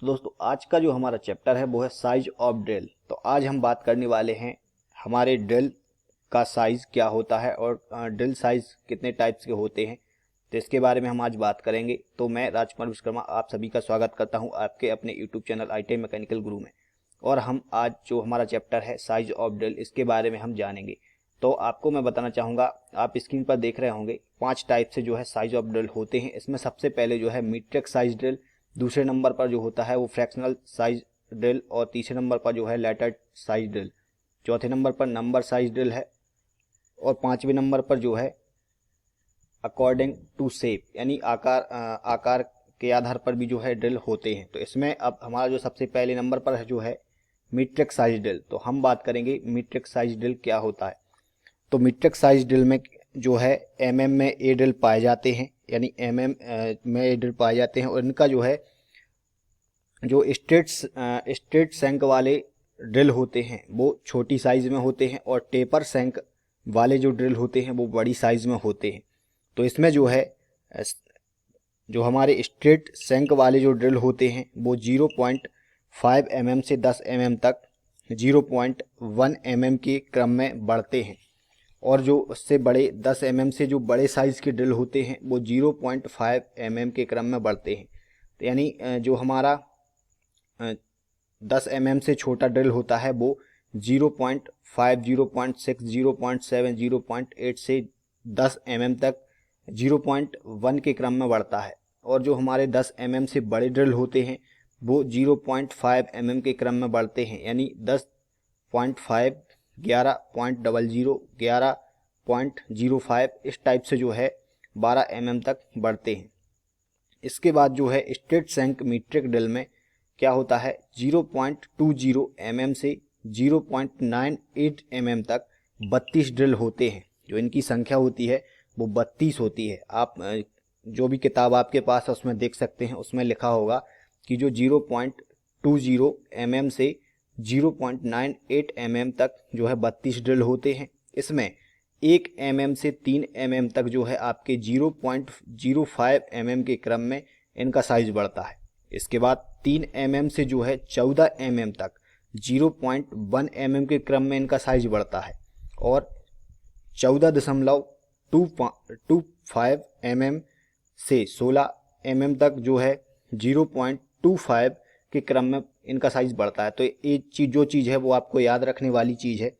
तो दोस्तों आज का जो हमारा चैप्टर है वो है साइज ऑफ ड्रिल। तो आज हम बात करने वाले हैं हमारे ड्रिल का साइज क्या होता है और ड्रिल साइज कितने टाइप्स के होते हैं, तो इसके बारे में हम आज बात करेंगे। तो मैं राजकुमार विश्वकर्मा आप सभी का स्वागत करता हूं आपके अपने यूट्यूब चैनल ITI मैकेनिकल गुरु में। और हम आज जो हमारा चैप्टर है साइज ऑफ ड्रिल, इसके बारे में हम जानेंगे। तो आपको मैं बताना चाहूँगा, आप स्क्रीन पर देख रहे होंगे 5 टाइप से जो है साइज ऑफ ड्रिल होते हैं। इसमें सबसे पहले जो है मीट्रिक साइज ड्रिल, दूसरे नंबर पर जो होता है वो फ्रैक्शनल साइज ड्रिल, और तीसरे नंबर पर जो है लेटर साइज ड्रिल, चौथे नंबर पर नंबर साइज ड्रिल है, और पांचवें नंबर पर जो है अकॉर्डिंग टू शेप, यानी आकार के आधार पर भी जो है ड्रिल होते हैं। तो इसमें अब हमारा जो सबसे पहले नंबर पर है जो है मीट्रिक साइज ड्रिल। तो हम बात करेंगे मीट्रिक साइज ड्रिल क्या होता है। तो मीट्रिक साइज ड्रिल में जो है mm में ए ड्रिल पाए जाते हैं, यानी mm में ए ड्रिल पाए जाते हैं। और इनका जो है जो स्ट्रेट सैंक वाले ड्रिल होते हैं वो छोटी साइज में होते हैं, और टेपर सैंक वाले जो ड्रिल होते हैं वो बड़ी साइज में होते हैं। तो इसमें जो है जो हमारे स्ट्रेट सैंक वाले जो ड्रिल होते हैं वो 0.5 mm से 10 mm तक 0.1 mm के क्रम में बढ़ते हैं, और जो उससे बड़े 10 mm से जो बड़े साइज के ड्रिल होते हैं वो 0.5 mm के क्रम में बढ़ते हैं। तो यानी जो हमारा 10 mm से छोटा ड्रिल होता है वो 0.5, 0.6, 0.7, 0.8 से 10 mm तक 0.1 के क्रम में बढ़ता है। और जो हमारे 10 mm से बड़े ड्रिल होते हैं वो 0.5 mm के क्रम में बढ़ते हैं, यानी 10.5, 11.00, 11.05 इस टाइप से जो है 12 mm तक बढ़ते हैं। इसके बाद जो है स्ट्रेट सैंक मीट्रिक ड्रिल में क्या होता है 0.20 mm से 0.98 mm तक 32 ड्रिल होते हैं। जो इनकी संख्या होती है वो 32 होती है। आप जो भी किताब आपके पास है उसमें देख सकते हैं, उसमें लिखा होगा कि जो 0.20 mm से 0.98 mm तक जो है 32 ड्रिल होते हैं। इसमें 1 mm से 3 mm तक जो है आपके 0.05 mm के क्रम में इनका साइज बढ़ता है। इसके बाद 3 mm से जो है 14 mm तक 0.1 mm के क्रम में इनका साइज बढ़ता है, और 14.25 mm से 16 mm तक जो है 0.25 के क्रम में इनका साइज बढ़ता है। तो ये जो चीज़ है वो आपको याद रखने वाली चीज़ है,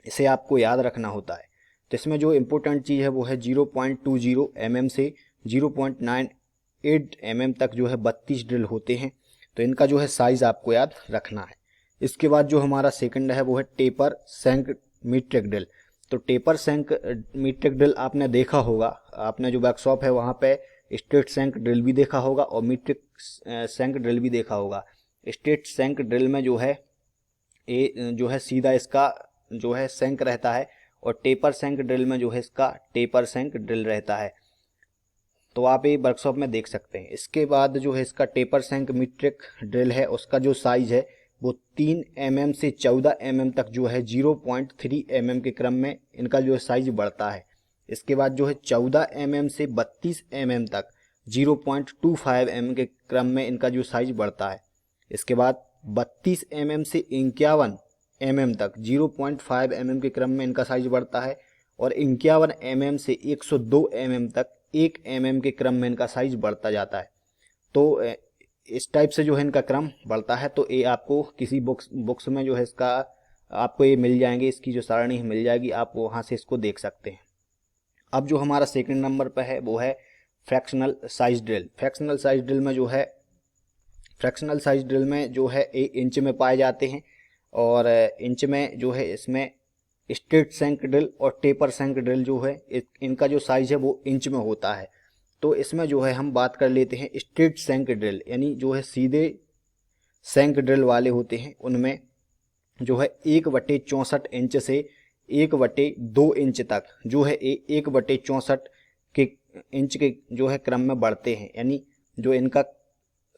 इसे आपको याद रखना होता है। तो इसमें जो इम्पोर्टेंट चीज़ है वो है 0.20 mm से 0.98 mm तक जो है 32 ड्रिल होते हैं। तो इनका जो है साइज़ आपको याद रखना है। इसके बाद जो हमारा सेकंड है वो है टेपर सैंक मीट्रिक ड्रिल। तो टेपर सैंक मीट्रिक ड्रिल आपने देखा होगा, आपने जो वर्कशॉप है वहाँ पे स्ट्रेट सैंक ड्रिल भी देखा होगा और मीट्रिक सैंक ड्रिल भी देखा होगा। स्ट्रेट सैंक ड्रिल में जो है जो है सीधा इसका जो है सैंक रहता है, और टेपर सैंक ड्रिल में जो है इसका टेपर सैंक ड्रिल रहता है। तो आप ये वर्कशॉप में देख सकते हैं। इसके बाद जो है इसका टेपर सैंक मीट्रिक ड्रिल है, उसका जो साइज है वो 3 mm से 14 mm तक जो है 0.3 mm के क्रम में इनका जो है साइज बढ़ता है। इसके बाद जो है 14 mm से 32 mm तक 0.25 mm के क्रम में इनका जो साइज बढ़ता है। इसके बाद 32 mm से 51 mm तक 0.5 mm के क्रम में इनका साइज बढ़ता है, और 51 mm से 102 mm तक 1 mm के क्रम में इनका साइज बढ़ता जाता है। तो इस टाइप से जो है इनका क्रम बढ़ता है। तो ये आपको किसी बुक्स में जो है इसका आपको ये मिल जाएंगे, इसकी जो सारणी मिल जाएगी, आप वहाँ से इसको देख सकते हैं। अब जो हमारा सेकंड नंबर पर है वो है fractional size drill. Fractional size drill में जो है फ्रैक्शनल साइज ड्रिल में जो है 1 इंच में पाए जाते हैं, और इंच में जो है इसमें स्ट्रेट सैंक ड्रिल और टेपर सैंक ड्रिल जो है इनका जो साइज है वो इंच में होता है। तो इसमें जो है हम बात कर लेते हैं स्ट्रेट सैंक ड्रिल, यानी जो है सीधे सैंक ड्रिल वाले होते हैं। उनमें जो है 1/64 इंच से 1/2 इंच तक जो है 1/64 के इंच के जो है क्रम में बढ़ते हैं, यानी जो इनका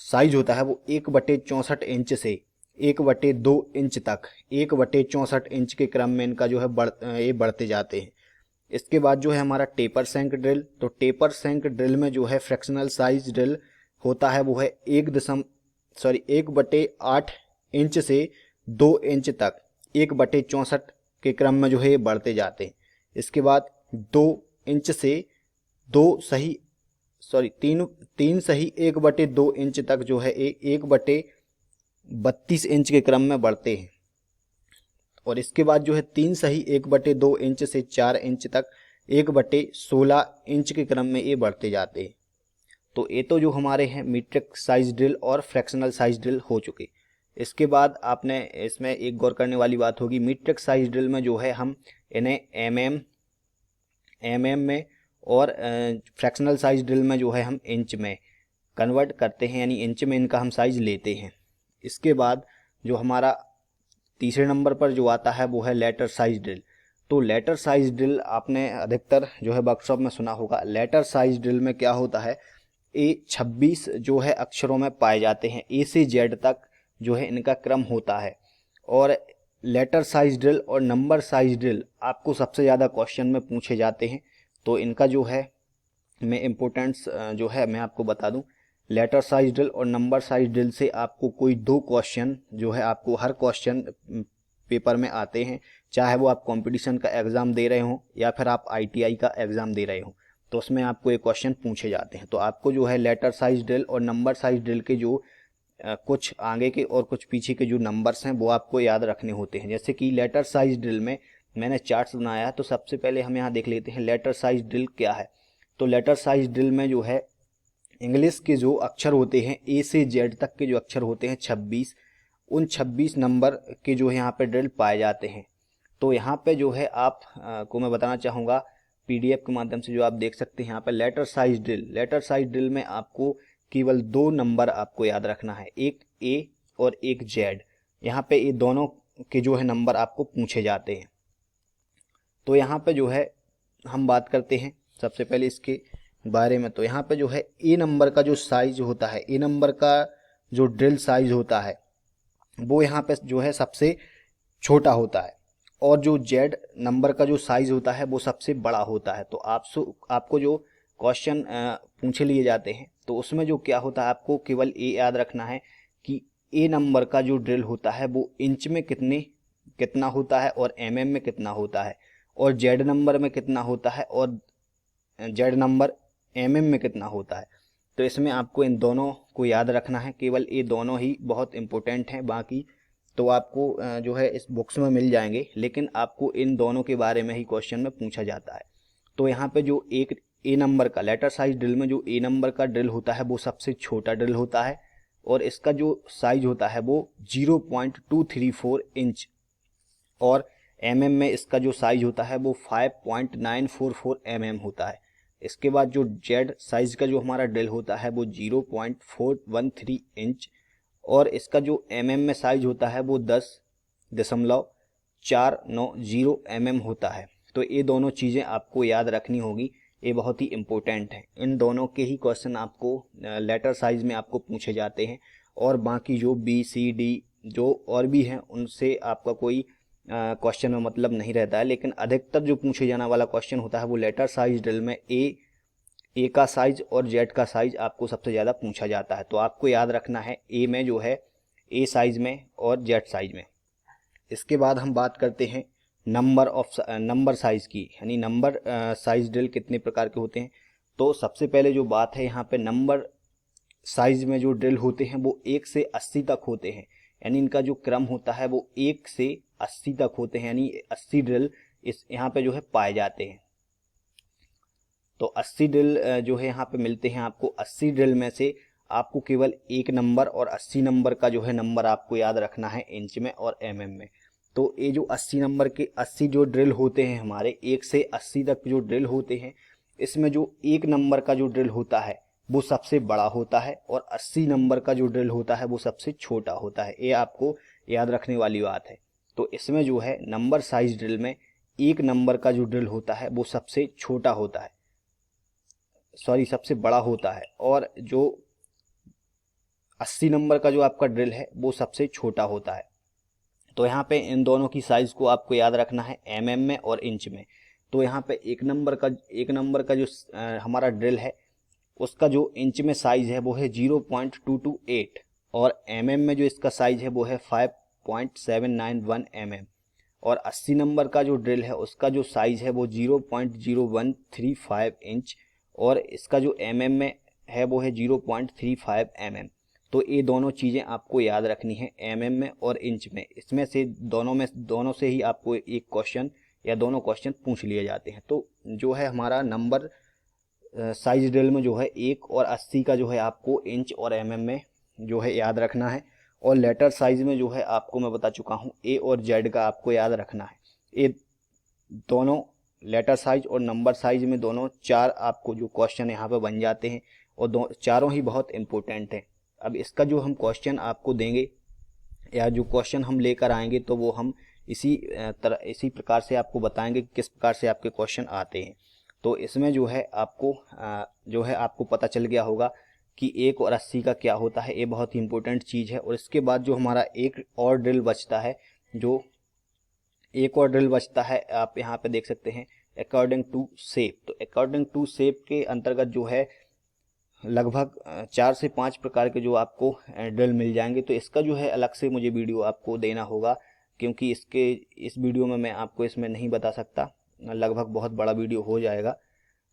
साइज होता है वो 1/64 इंच से 1/2 इंच तक 1/64 इंच के क्रम में इनका जो है ये बढ़ते जाते हैं। इसके बाद जो है हमारा टेपर सैंक ड्रिल। तो टेपर सैंक ड्रिल में जो है फ्रैक्शनल साइज ड्रिल होता है वो है 1/8 इंच से 2 इंच तक 1/64 के क्रम में जो है ये बढ़ते जाते हैं। इसके बाद 2 इंच से 3 सही 1/2 इंच तक जो है 1/32 इंच के क्रम में बढ़ते हैं। और इसके बाद जो है 3 सही 1/2 इंच से 4 इंच तक 1/16 इंच के क्रम में ये बढ़ते जाते हैं। तो ये तो जो हमारे हैं मीट्रिक साइज ड्रिल और फ्रैक्शनल साइज ड्रिल हो चुके। इसके बाद आपने इसमें एक गौर करने वाली बात होगी, मीट्रिक साइज ड्रिल में जो है हम इन्हें एमएम में और फ्रैक्शनल साइज ड्रिल में जो है हम इंच में कन्वर्ट करते हैं, यानी इंच में इनका हम साइज लेते हैं। इसके बाद जो हमारा तीसरे नंबर पर जो आता है वो है लेटर साइज ड्रिल। तो लेटर साइज ड्रिल आपने अधिकतर जो है वर्कशॉप में सुना होगा। लेटर साइज ड्रिल में क्या होता है, ए 26 जो है अक्षरों में पाए जाते हैं, ए से जेड तक जो है इनका क्रम होता है। और लेटर साइज ड्रिल और नंबर साइज ड्रिल आपको सबसे ज़्यादा क्वेश्चन में पूछे जाते हैं। तो इनका जो है मैं इम्पोर्टेंस जो है मैं आपको बता दूं, लेटर साइज ड्रिल और नंबर साइज ड्रिल से आपको कोई 2 क्वेश्चन जो है आपको हर क्वेश्चन पेपर में आते हैं, चाहे वो आप कंपटीशन का एग्ज़ाम दे रहे हो या फिर आप आईटीआई का एग्ज़ाम दे रहे हो, तो उसमें आपको एक क्वेश्चन पूछे जाते हैं। तो आपको जो है लेटर साइज ड्रिल और नंबर साइज ड्रिल के जो कुछ आगे के और कुछ पीछे के जो नंबर्स हैं वो आपको याद रखने होते हैं। जैसे कि लेटर साइज ड्रिल में मैंने चार्ट्स बनाया है, तो सबसे पहले हम यहाँ देख लेते हैं लेटर साइज ड्रिल क्या है। तो लेटर साइज ड्रिल में जो है इंग्लिश के जो अक्षर होते हैं ए से जेड तक के जो अक्षर होते हैं 26, उन 26 नंबर के जो है यहाँ पे ड्रिल पाए जाते हैं। तो यहाँ पे जो है आप को मैं बताना चाहूँगा पीडीएफ के माध्यम से जो आप देख सकते हैं यहाँ पे letter size drill. Letter size drill में आपको केवल 2 नंबर आपको याद रखना है, एक ए और एक जेड। यहाँ पे ये दोनों के जो है नंबर आपको पूछे जाते हैं। तो यहाँ पे जो है हम बात करते हैं सबसे पहले इसके बारे में। तो यहाँ पे जो है ए नंबर का जो साइज होता है, ए नंबर का जो ड्रिल साइज होता है वो यहाँ पे जो है सबसे छोटा होता है, और जो जेड नंबर का जो साइज होता है वो सबसे बड़ा होता है। तो आपको जो क्वेश्चन पूछे लिए जाते हैं तो उसमें जो क्या होता है, आपको केवल ए याद रखना है कि ए नंबर का जो ड्रिल होता है वो इंच में कितना होता है और एमएम में कितना होता है, और जेड नंबर में कितना होता है और जेड नंबर एमएम में कितना होता है। तो इसमें आपको इन दोनों को याद रखना है, केवल ये दोनों ही बहुत इंपॉर्टेंट हैं, बाकी तो आपको जो है इस बुक्स में मिल जाएंगे, लेकिन आपको इन दोनों के बारे में ही क्वेश्चन में पूछा जाता है। तो यहाँ पे जो एक ए नंबर का लेटर साइज ड्रिल में जो ए नंबर का ड्रिल होता है वो सबसे छोटा ड्रिल होता है, और इसका जो साइज होता है वो 0.234 इंच, और एमएम में इसका जो साइज होता है वो 5.944 एमएम होता है। इसके बाद जो जेड साइज का जो हमारा ड्रिल होता है वो 0.413 इंच, और इसका जो एमएम में साइज होता है वो 10.490 एमएम होता है। तो ये दोनों चीज़ें आपको याद रखनी होगी, ये बहुत ही इम्पोर्टेंट है। इन दोनों के ही क्वेश्चन आपको लेटर साइज में आपको पूछे जाते हैं, और बाकी जो बी सी डी जो और भी हैं उनसे आपका कोई क्वेश्चन में मतलब नहीं रहता है। लेकिन अधिकतर जो पूछे जाने वाला क्वेश्चन होता है वो लेटर साइज ड्रिल में ए का साइज और जेड का साइज आपको सबसे ज़्यादा पूछा जाता है। तो आपको याद रखना है ए में जो है ए साइज में और जेड साइज में। इसके बाद हम बात करते हैं नंबर साइज की, यानी नंबर साइज ड्रिल कितने प्रकार के होते हैं। तो सबसे पहले जो बात है यहाँ पे नंबर साइज में जो ड्रिल होते हैं वो 1 से 80 तक होते हैं, यानी इनका जो क्रम होता है वो 1 से 80 तक होते हैं, यानी 80 ड्रिल इस यहाँ पे जो है पाए जाते हैं। तो 80 ड्रिल जो है यहाँ पे मिलते हैं आपको। 80 ड्रिल में से आपको केवल एक नंबर और 80 नंबर का जो है नंबर आपको याद रखना है इंच में और एमएम में। तो ये जो 80 नंबर के 80 जो ड्रिल होते हैं हमारे 1 से 80 तक जो ड्रिल होते हैं, इसमें जो एक नंबर का जो ड्रिल होता है वो सबसे बड़ा होता है, और 80 नंबर का जो ड्रिल होता है वो सबसे छोटा होता है। ये आपको याद रखने वाली बात है। तो इसमें जो है नंबर साइज ड्रिल में एक नंबर का जो ड्रिल होता है वो सबसे छोटा होता है, सबसे बड़ा होता है, और जो 80 नंबर का जो आपका ड्रिल है वो सबसे छोटा होता है। तो यहाँ पे इन दोनों की साइज को आपको याद रखना है एमएम में और इंच में। तो यहाँ पे एक नंबर का जो हमारा ड्रिल है उसका जो इंच में साइज है वो है 0.228, और mm में जो इसका साइज है वो है 5.791 mm। और 80 नंबर का जो ड्रिल है उसका जो साइज है वो 0.0135 इंच और इसका जो mm में है वो है 0.35 mm। तो ये दोनों चीज़ें आपको याद रखनी है mm में और इंच में। इसमें से दोनों से ही आपको एक क्वेश्चन या दोनों क्वेश्चन पूछ लिए जाते हैं। तो जो है हमारा नंबर साइज ड्रिल में जो है 1 और 80 का जो है आपको इंच और mm में जो है याद रखना है। और लेटर साइज में जो है आपको मैं बता चुका हूँ A और Z का आपको याद रखना है। ये दोनों लेटर साइज और नंबर साइज में दोनों 4 आपको जो क्वेश्चन यहाँ पे बन जाते हैं और चारों ही बहुत इंपॉर्टेंट हैं। अब इसका जो हम क्वेश्चन आपको देंगे या जो क्वेश्चन हम लेकर आएंगे तो वो हम इसी प्रकार से आपको बताएंगे कि किस प्रकार से आपके क्वेश्चन आते हैं। तो इसमें जो है आपको पता चल गया होगा कि 1 और 80 का क्या होता है। ये बहुत ही इंपॉर्टेंट चीज़ है। और इसके बाद जो हमारा एक और ड्रिल बचता है, आप यहाँ पे देख सकते हैं अकॉर्डिंग टू शेप। तो अकॉर्डिंग टू शेप के अंतर्गत जो है लगभग 4 से 5 प्रकार के जो आपको ड्रिल मिल जाएंगे। तो इसका जो है अलग से मुझे वीडियो आपको देना होगा, क्योंकि इस वीडियो में मैं आपको इसमें नहीं बता सकता, लगभग बहुत बड़ा वीडियो हो जाएगा।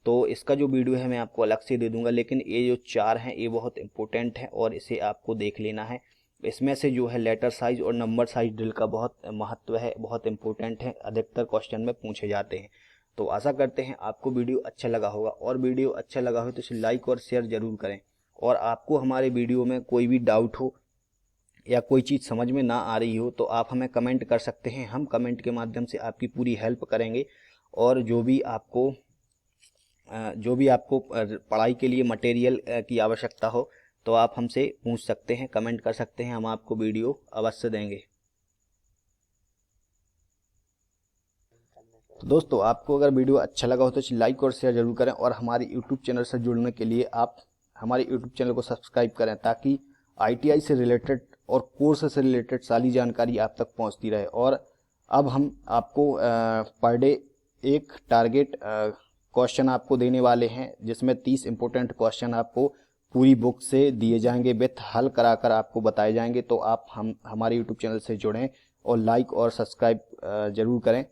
तो इसका जो वीडियो है मैं आपको अलग से दे दूंगा। लेकिन ये जो 4 हैं ये बहुत इंपॉर्टेंट है और इसे आपको देख लेना है। इसमें से जो है लेटर साइज और नंबर साइज ड्रिल का बहुत महत्व है, बहुत इंपॉर्टेंट है, अधिकतर क्वेश्चन में पूछे जाते हैं। तो आशा करते हैं आपको वीडियो अच्छा लगा होगा, और वीडियो अच्छा लगा हो तो इसे लाइक और शेयर जरूर करें। और आपको हमारे वीडियो में कोई भी डाउट हो या कोई चीज़ समझ में ना आ रही हो तो आप हमें कमेंट कर सकते हैं। हम कमेंट के माध्यम से आपकी पूरी हेल्प करेंगे। और जो भी आपको पढ़ाई के लिए मटेरियल की आवश्यकता हो तो आप हमसे पूछ सकते हैं, कमेंट कर सकते हैं, हम आपको वीडियो अवश्य देंगे। तो दोस्तों, आपको अगर वीडियो अच्छा लगा हो तो लाइक और शेयर जरूर करें। और हमारे यूट्यूब चैनल से जुड़ने के लिए आप हमारे यूट्यूब चैनल को सब्सक्राइब करें, ताकि ITI से रिलेटेड और कोर्स से रिलेटेड सारी जानकारी आप तक पहुंचती रहे। और अब हम आपको पर डे एक टारगेट क्वेश्चन आपको देने वाले हैं, जिसमें 30 इंपॉर्टेंट क्वेश्चन आपको पूरी बुक से दिए जाएंगे, विथ हल कराकर आपको बताए जाएंगे। तो आप हमारे यूट्यूब चैनल से जुड़ें और लाइक और सब्सक्राइब जरूर करें।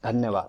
धन्यवाद।